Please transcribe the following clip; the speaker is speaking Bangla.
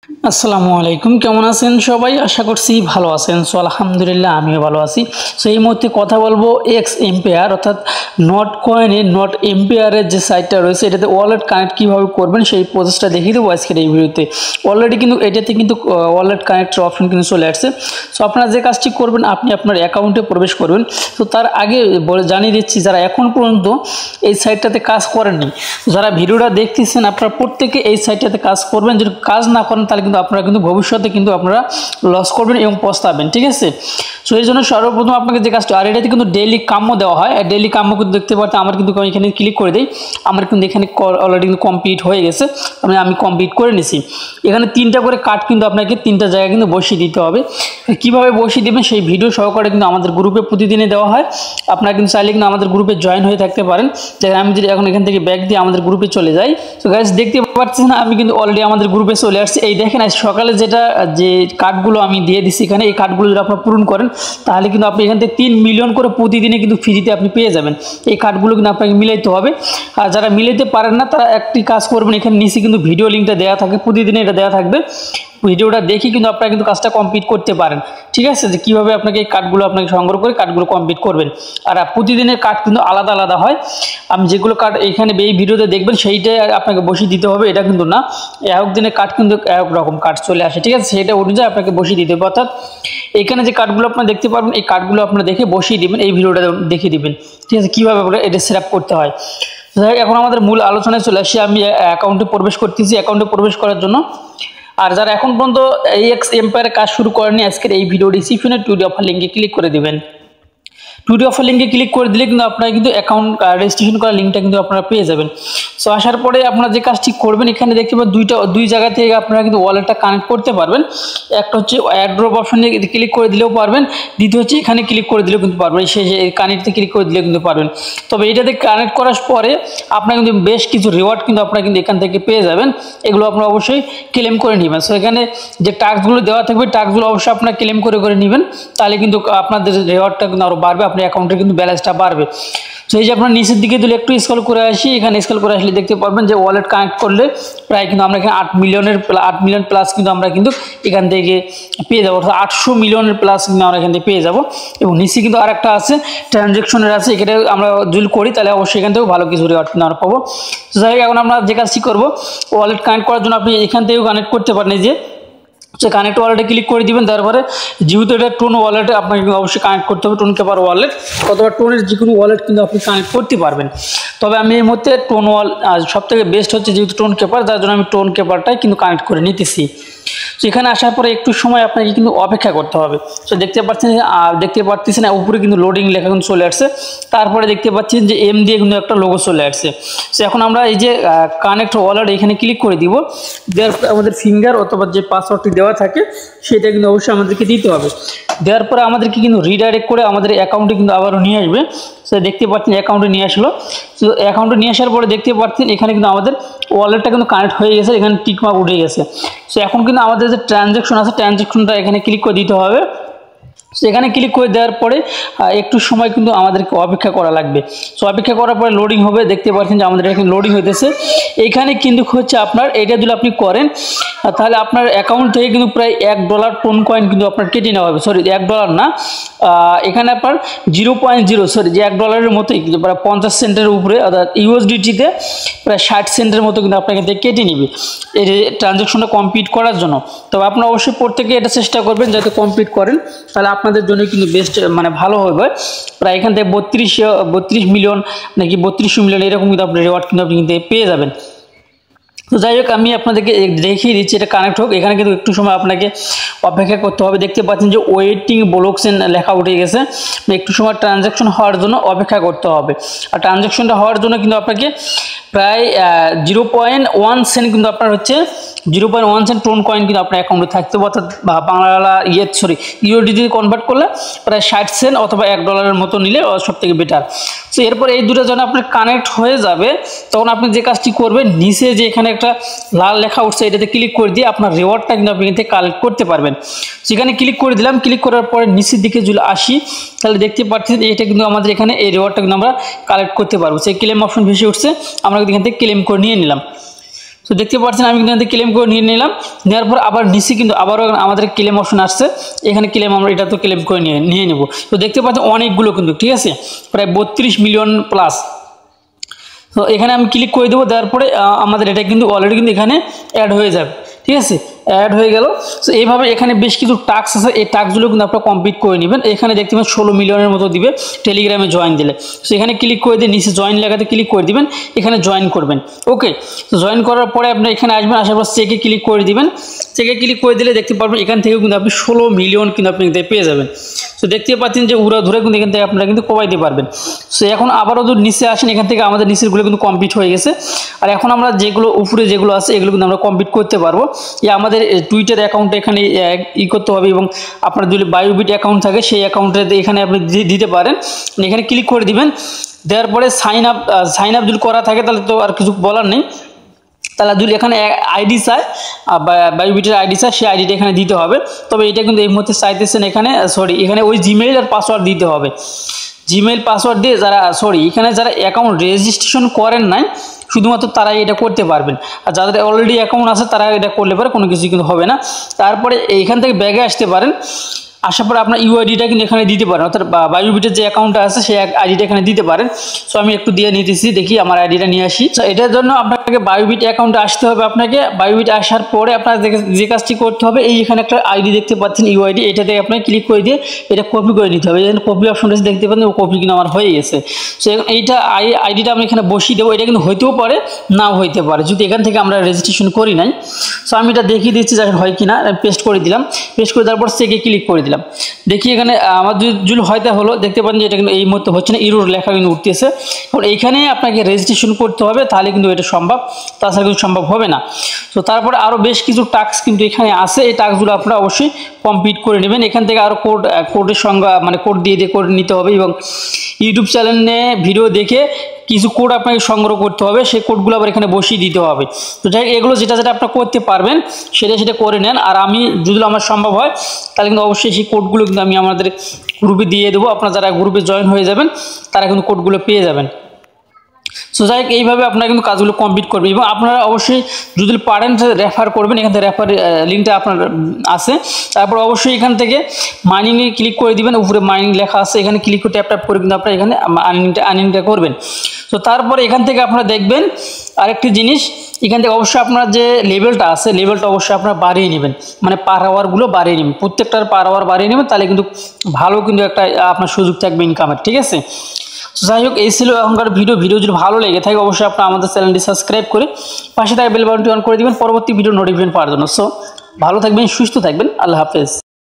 আসসালামু আলাইকুম, কেমন আছেন সবাই? আশা করছি ভালো আছেন। সো আলহামদুলিল্লাহ আমিও ভালো আছি। সো এই মুহূর্তে কথা বলবো এক্স এম্পেয়ার অর্থাৎ নট কয়েনের নট এম্পেয়ারের যে সাইটটা রয়েছে এটাতে ওয়ালেট কানেক্ট কীভাবে করবেন সেই প্রসেসটা দেখিয়ে দেবো আজকের এই ভিডিওতে। অলরেডি কিন্তু এটাতে কিন্তু ওয়ালেট কানেক্টের অপশন কিন্তু চলে আসছে। সো আপনারা যে কাজটি করবেন, আপনি আপনার অ্যাকাউন্টে প্রবেশ করবেন। তো তার আগে জানিয়ে দিচ্ছি, যারা এখন পর্যন্ত এই সাইটটাতে কাজ করেননি, যারা ভিডিওটা দেখতেছেন আপনারা প্রত্যেকে এই সাইটটাতে কাজ করবেন। যদি কাজ না করেন তাহলে কিন্তু আপনারা কিন্তু ভবিষ্যতে কিন্তু আপনারা লস করবেন এবং পস্তাবেন, ঠিক আছে? সো এই জন্য সর্বপ্রথম আপনাকে যে কাজটা, আর এটাতে কিন্তু ডেইলি কাম্য দেওয়া হয়। আর ডেইলি কাম্য কিন্তু দেখতে পাচ্ছেন আমার কিন্তু এখানে ক্লিক করে দিই, আমার কিন্তু এখানে অলরেডি কিন্তু কমপ্লিট হয়ে গেছে। আমি কমপ্লিট করে নিছি। এখানে 3টা করে কার্ড কিন্তু আপনাকে 3টা জায়গায় কিন্তু বসিয়ে দিতে হবে। কীভাবে বসিয়ে দেবেন সেই ভিডিও সহকারে কিন্তু আমাদের গ্রুপে প্রতিদিনে দেওয়া হয়। আপনারা কিন্তু চাইলে কিন্তু আমাদের গ্রুপে জয়েন হয়ে থাকতে পারেন। আমি যদি এখন এখান থেকে ব্যাক দিয়ে আমাদের গ্রুপে চলে যাই, তো গাইস দেখতে পাচ্ছেন আমি কিন্তু অলরেডি আমাদের গ্রুপে চলে আসছি। এই দেখেন আজ সকালে যে কার্ডগুলো আমি দিয়ে দিচ্ছি এখানে, এই কার্ডগুলো যদি আপনারা পূরণ করেন তাহলে কিন্তু আপনি এখান থেকে 3 মিলিয়ন করে প্রতিদিনে কিন্তু ফ্রিতে আপনি পেয়ে যাবেন। এই কার্ডগুলো কিন্তু আপনাকে মিলাইতে হবে। আর যারা মিলাইতে পারেন না তারা একটি কাজ করবেন, এখানে নিচে কিন্তু ভিডিও লিঙ্কটা দেওয়া থাকে, প্রতিদিনে এটা দেওয়া থাকবে। ভিডিওটা দেখি কিন্তু আপনারা কিন্তু কাজটা কমপ্লিট করতে পারেন, ঠিক আছে? যে কীভাবে আপনাকে এই কার্ডগুলো আপনাকে সংগ্রহ করে কার্ডগুলো কমপ্লিট করবেন। আর প্রতিদিনের কার্ড কিন্তু আলাদা আলাদা হয়। আমি যেগুলো কার্ড এখানে এই ভিডিওতে দেখবেন সেইটাই আপনাকে বসিয়ে দিতে হবে, এটা কিন্তু না। এক দিনের কার্ড কিন্তু এক রকম কার্ড চলে আসে, ঠিক আছে? সেটা অনুযায়ী আপনাকে বসিয়ে দিতে হবে। অর্থাৎ এখানে যে কার্ডগুলো আপনারা দেখতে পারবেন এই কার্ডগুলো আপনারা দেখে বসিয়ে দিবেন, এই ভিডিওটা দেখিয়ে দিবেন, ঠিক আছে? কীভাবে আপনারা এটা সেট আপ করতে হয়। এখন আমাদের মূল আলোচনায় চলে আসি। আমি অ্যাকাউন্টে প্রবেশ করতেছি। অ্যাকাউন্টে প্রবেশ করার জন্য, আর যারা এখন পর্যন্ত এই এক্স এম্পায়ারে কাজ শুরু করেনি, আজকের এই ভিডিও ডিসক্রিপশনে টুডে অফার লিঙ্কে ক্লিক করে দিবেন। টুডে অফার লিঙ্কে ক্লিক করে দিলে কিন্তু আপনারা কিন্তু অ্যাকাউন্ট রেজিস্ট্রেশন করার লিঙ্কটা কিন্তু আপনারা পেয়ে যাবেন। সো আসার পরে আপনারা যে কাজটি করবেন, এখানে দেখতে পাবেন দুই জায়গা থেকে আপনারা কিন্তু ওয়ালেটটা কানেক্ট করতে পারবেন। একটা হচ্ছে এয়ারড্রপ অপশনে ক্লিক করে দিলেও পারবেন, দ্বিতীয় হচ্ছে এখানে ক্লিক করে দিলেও কিন্তু পারবেন, সেই কানেক্টে ক্লিক করে দিলেও কিন্তু পারবেন। তবে এটাতে কানেক্ট করার পরে আপনারা কিন্তু বেশ কিছু রিওয়ার্ড কিন্তু আপনারা কিন্তু এখান থেকে পেয়ে যাবেন। এগুলো আপনারা অবশ্যই ক্লেম করে নেবেন। সো এখানে যে টাস্কগুলো দেওয়া থাকবে টাস্কগুলো অবশ্যই আপনারা ক্লেম করে নেবেন, তাহলে কিন্তু আপনাদের রিওয়ার্ডটা কিন্তু আরও বাড়বে, আপনার অ্যাকাউন্টে কিন্তু ব্যালেন্সটা বাড়বে। তো এই যে আপনার নিচের দিকে দিলে একটু স্ক্রল করে আসি, এখানে স্ক্রল করে আসলে দেখতে পারবেন যে ওয়ালেট কানেক্ট করলে প্রায় কিন্তু আমরা এখানে 8 মিলিয়ন প্লাস কিন্তু আমরা কিন্তু এখান থেকে পেয়ে যাবো, অর্থাৎ 800 মিলিয়নের প্লাস কিন্তু আমরা এখান থেকে পেয়ে যাবো। এবং নিচে কিন্তু আরেকটা আছে ট্রানজ্যাকশনের আছে, এখানে আমরা যদি করি তাহলে অবশ্যই এখান থেকেও ভালো কিছু রিওয়ার্ড কিন্তু আমরা পাবো। তো যাই হোক, এখন আমরা যে কাজটি করবো, ওয়ালেট কানেক্ট করার জন্য আপনি এখান থেকেও কানেক্ট করতে পারেন। এই যে কানেক্ট ওয়ালেটে ক্লিক করে দিবেন। তারপরে যেহেতু এটা টোন ওয়ালেটে আপনাকে অবশ্যই কানেক্ট করতে হবে, টোন পেপার ওয়ালেট অথবা টোনের যে কোনো ওয়ালেট কিন্তু আপনি কানেক্ট করতে পারবেন। তবে আমি এই মুহূর্তে টোন সব থেকে বেস্ট হচ্ছে যেহেতু টোন পেপার, যার জন্য আমি টোন পেপারটাই কিন্তু কানেক্ট করে নিতেছি। তো এখানে আসার পরে একটু সময় আপনাকে কিন্তু অপেক্ষা করতে হবে। তো দেখতে পাচ্ছেন উপরে কিন্তু লোডিং লেখা কিন্তু চলে আসছে। তারপরে দেখতে পাচ্ছেন যে এম দিয়ে কিন্তু একটা লোগো চলে আসছে। তো এখন আমরা এই যে কানেক্ট ওয়ালেট এখানে ক্লিক করে দিব। দেওয়ার পরে আমাদের ফিঙ্গার অথবা যে পাসওয়ার্ডটি দেওয়া থাকে সেটা কিন্তু অবশ্যই আমাদেরকে দিতে হবে। দেওয়ার পরে আমাদেরকে কিন্তু রিডাইরেক্ট করে আমাদের অ্যাকাউন্টে কিন্তু আবারও নিয়ে আসবে। সো দেখতে পাচ্ছেন অ্যাকাউন্টে নিয়ে আসলো। তো অ্যাকাউন্টে নিয়ে আসার পরে দেখতে পাচ্ছেন এখানে কিন্তু আমাদের ওয়ালেটটা কিন্তু কানেক্ট হয়ে গেছে, এখানে টিকমার্ক উঠে গেছে। সো এখন কিন্তু আমাদের যে ট্রানজ্যাকশন আছে ট্রানজ্যাকশনটা এখানে ক্লিক করে দিতে হবে। সো এখানে ক্লিক করে দেওয়ার পরে একটু সময় কিন্তু আমাদেরকে অপেক্ষা করা লাগবে। সো অপেক্ষা করার পরে লোডিং হবে, দেখতে পাচ্ছেন যে আমাদের এখানে লোডিং হইতেছে। এইখানে কিন্তু হচ্ছে আপনার এটা যদি আপনি করেন তাহলে আপনার অ্যাকাউন্ট থেকে কিন্তু প্রায় $1 টোন কয়েন কিন্তু আপনার কেটে নেওয়া হবে। সরি, $1 না, এখানে আপনার 0.0 সরি যে $1 মতোই প্রায় 50 সেন্টের উপরে, অর্থাৎ ইউএসডিটিতে প্রায় 60 সেন্টের মতো কিন্তু আপনাকে কেটে নিবে এই ট্রানজ্যাকশনটা কমপ্লিট করার জন্য। তবে আপনারা অবশ্যই প্রত্যেকে এটা চেষ্টা করবেন যাতে কমপ্লিট করেন, তাহলে আপনাদের জন্য কিন্তু বেস্ট ভালো হবে। প্রায় এখান থেকে 32 মিলিয়ন নাকি 32 মিলিয়ন এরকম কিন্তু আপনি রিওয়ার্ড কিন্তু আপনি কিন্তু পেয়ে যাবেন। তো যাই হোক, আমি আপনাদেরকে দেখিয়ে দিচ্ছি এটা কানেক্ট হোক। এখানে কিন্তু একটু সময় আপনাকে অপেক্ষা করতে হবে। দেখতে পাচ্ছেন যে ওয়েটিং ব্লকচেন লেখা উঠে গেছে। একটু সময় ট্রানজ্যাকশন হওয়ার জন্য অপেক্ষা করতে হবে। আর ট্রানজ্যাকশনটা হওয়ার জন্য কিন্তু আপনাকে প্রায় 0.1 সেন্ট কিন্তু আপনার হচ্ছে 0.1 সেন্ট টোন কয়েন কিন্তু আপনার অ্যাকাউন্টে থাকতে হবে। অর্থাৎ বাংলা ইউএসডিটি কনভার্ট করলে প্রায় 60 সেন্ট অথবা $1 মতো নিলে সব থেকে বেটার। তো এরপর এই দুটো যখন আপনার কানেক্ট হয়ে যাবে তখন আপনি যে কাজটি করবেন, নিচে যে এখানে একটা লাল লেখা উঠছে এটাতে ক্লিক করে দিয়ে আপনার রিওয়ার্ডটা কিন্তু আপনি এখান থেকে কালেক্ট করতে পারবেন। সেখানে ক্লিক করে দিলাম। ক্লিক করার পরে নিচের দিকে যদি আসি তাহলে দেখতে পাচ্ছেন এটা কিন্তু আমাদের এখানে এই রিওয়ার্ডটা কিন্তু আমরা কালেক্ট করতে পারবো। সেই ক্লেম অপশন ভেসে উঠছে, আমরা কিন্তু এখান থেকে ক্লেম করে নিয়ে নিলাম। তো দেখতে পাচ্ছেন আমি কিন্তু ক্লেম করে নিয়ে নিলাম, নেওয়ার পর আবার নিচে কিন্তু আবারও আমাদের ক্লেম অপশন আসছে, এখানে ক্লেম আমরা এটা তো ক্লেম করে নিয়ে নেব। তো দেখতে পাচ্ছেন অনেকগুলো কিন্তু, ঠিক আছে, প্রায় 32 মিলিয়ন প্লাস। তো এখানে আমি ক্লিক করে দেবো, দেওয়ার পরে আমাদের এটা কিন্তু অলরেডি কিন্তু এখানে অ্যাড হয়ে যাবে, ঠিক আছে, অ্যাড হয়ে গেল। সো এইভাবে এখানে বেশ কিছু টাস্ক আছে, এই টাস্কগুলো কিন্তু আপনারা কমপ্লিট করে নেবেন। এখানে দেখতে পাবেন 16 মিলিয়নের মতো দিবে টেলিগ্রামে জয়েন দিলে। সো এখানে ক্লিক করে দিয়ে নিচে জয়েন লেখাতে ক্লিক করে দিবেন, এখানে জয়েন করবেন। ওকে, তো জয়েন করার পরে আপনি এখানে আসবেন, আসার পর চেকে ক্লিক করে দিবেন। চেকে ক্লিক করে দিলে দেখতে পারবেন এখান থেকেও কিন্তু আপনি 16 মিলিয়ন কিন্তু আপনি পেয়ে যাবেন। সো দেখতে পাচ্ছেন যে উড়া ধরে কিন্তু এখান থেকে আপনারা কিন্তু কমাইতে পারবেন। সো এখন আবারও যদি নিচে আসেন, এখান থেকে আমাদের নিচেরগুলো কিন্তু কমপ্লিট হয়ে গেছে। আর এখন আমরা যেগুলো উপরে যেগুলো আছে এগুলো কিন্তু আমরা কমপ্লিট করতে পারবো। আমাদের টুইটার অ্যাকাউন্টে এখানে করতে হবে, এবং আপনার যদি বায়োবিট অ্যাকাউন্ট থাকে সেই অ্যাকাউন্টে এখানে আপনি দিতে পারেন। এখানে ক্লিক করে দিবেন, দেওয়ার পরে সাইন আপ যদি করা থাকে তাহলে তো আর কিছু বলার নেই। তাহলে যদি এখানে আইডি চায়, বায়োবিটের আইডি চায়, সেই আইডিটা এখানে দিতে হবে। তবে এটা কিন্তু এই মুহূর্তে চাইতেছেন এখানে, এখানে ওই জিমেইল আর পাসওয়ার্ড দিতে হবে। জিমেইল পাসওয়ার্ড দিয়ে এখানে যারা অ্যাকাউন্ট রেজিস্ট্রেশন করেন নাই শুধুমাত্র তারাই এটা করতে পারবেন, আর যাদের অলরেডি অ্যাকাউন্ট আছে তারা এটা করলে পারে, কোনো কিছু কিন্তু হবে না। তারপরে এইখান থেকে ব্যাগে আসতে পারেন, আসার পরে আপনার ইউআইডিটা কিন্তু এখানে দিতে পারেন, অর্থাৎ বায়োবিটের যে অ্যাকাউন্টটা আছে সেই আইডিটা এখানে দিতে পারেন। সো আমি একটু দিয়ে নিতেছি, দেখি আমার আইডিটা নিয়ে আসি। সো এটার জন্য আপনাকে বায়োবিট অ্যাকাউন্টে আসতে হবে। আপনাকে বায়োবিট আসার পরে আপনার যে কাজটি করতে হবে, এখানে একটা আইডি দেখতে পাচ্ছেন ইউআইডি, এটাতে আপনাকে ক্লিক করে দিয়ে এটা কপি করে নিতে হবে। এখানে কপি অপশনটা দেখতে পাচ্ছেন, ও কপি কিন্তু আমার হয়ে গেছে। সো এইটা আইডিটা আমি এখানে বসিয়ে দেবো। এটা কিন্তু হইতেও পারে, নাও হইতে পারে, যদি এখান থেকে আমরা রেজিস্ট্রেশন করি নাই। সো আমি এটা দেখিয়ে দিচ্ছি যে হয় কিনা। পেস্ট করে দিলাম, পেস্ট করে দেওয়ার পর চেকে ক্লিক করে দিলাম। দেখি এখানে আমার যদি হয়তো হলো, দেখতে পাচ্ছেন যে এটা কিন্তু এই মুহূর্তে হচ্ছে না, ইরোর লেখা কিন্তু উঠতেছে। কারণ এইখানে আপনাকে রেজিস্ট্রেশন করতে হবে, তাহলে কিন্তু এটা সম্ভব, তাছাড়া কিন্তু সম্ভব হবে না। তো তারপরে আরও বেশ কিছু টাস্ক কিন্তু এখানে আছে, এই টাস্কগুলো আপনারা অবশ্যই কমপ্লিট করে নেবেন। এখান থেকে আরও কোডের সংখ্যা মানে কোড দিয়ে কোড নিতে হবে, এবং ইউটিউব চ্যানেলে ভিডিও দেখে কিছু কোড আপনাকে সংগ্রহ করতে হবে, সেই কোডগুলো আবার এখানে বসিয়ে দিতে হবে। তো যাই এগুলো যেটা আপনারা করতে পারবেন সেটা করে নেন। আর আমি যদি আমার সম্ভব হয় তাহলে কিন্তু অবশ্যই সেই কোডগুলো কিন্তু আমি আমাদের গ্রুপে দিয়ে দেবো। আপনারা যারা গ্রুপে জয়েন হয়ে যাবেন তারা কিন্তু কোডগুলো পেয়ে যাবেন। সো যাই হোক, এইভাবে আপনারা কিন্তু কাজগুলো কমপ্লিট করবেন, এবং আপনারা অবশ্যই যদি পারেন রেফার করবেন। এখান থেকে রেফার লিঙ্কটা আপনার আছে। তারপর অবশ্যই এখান থেকে মাইনিংয়ে ক্লিক করে দিবেন, উপরে মাইনিং লেখা আছে, এখানে ক্লিক করে ট্যাপ করে কিন্তু আপনারা এখানে আর্নিংটা করবেন। তো তারপরে এখান থেকে আপনারা দেখবেন আরেকটি জিনিস, এখান থেকে অবশ্যই আপনার যে লেভেলটা আছে লেভেলটা অবশ্যই আপনারা বাড়িয়ে নেবেন, মানে পার আওয়ারগুলো বাড়িয়ে নেবেন, প্রত্যেকটার পার আওয়ার বাড়িয়ে নেবেন, তাহলে কিন্তু ভালো কিন্তু একটা আপনার সুযোগ থাকবে ইনকামের, ঠিক আছে। যাই হোক, এই ছিল এখনকার ভিডিও যদি ভালো লেগে থাকে অবশ্যই আপনারা আমাদের চ্যানেলটি সাবস্ক্রাইব করে পাশে থাকা বেল বাটনটি অন করে দিবেন পরবর্তী ভিডিও নোটিফিকেশন পাওয়ার জন্য। সো ভালো থাকবেন, সুস্থ থাকবেন, আল্লাহ হাফেজ।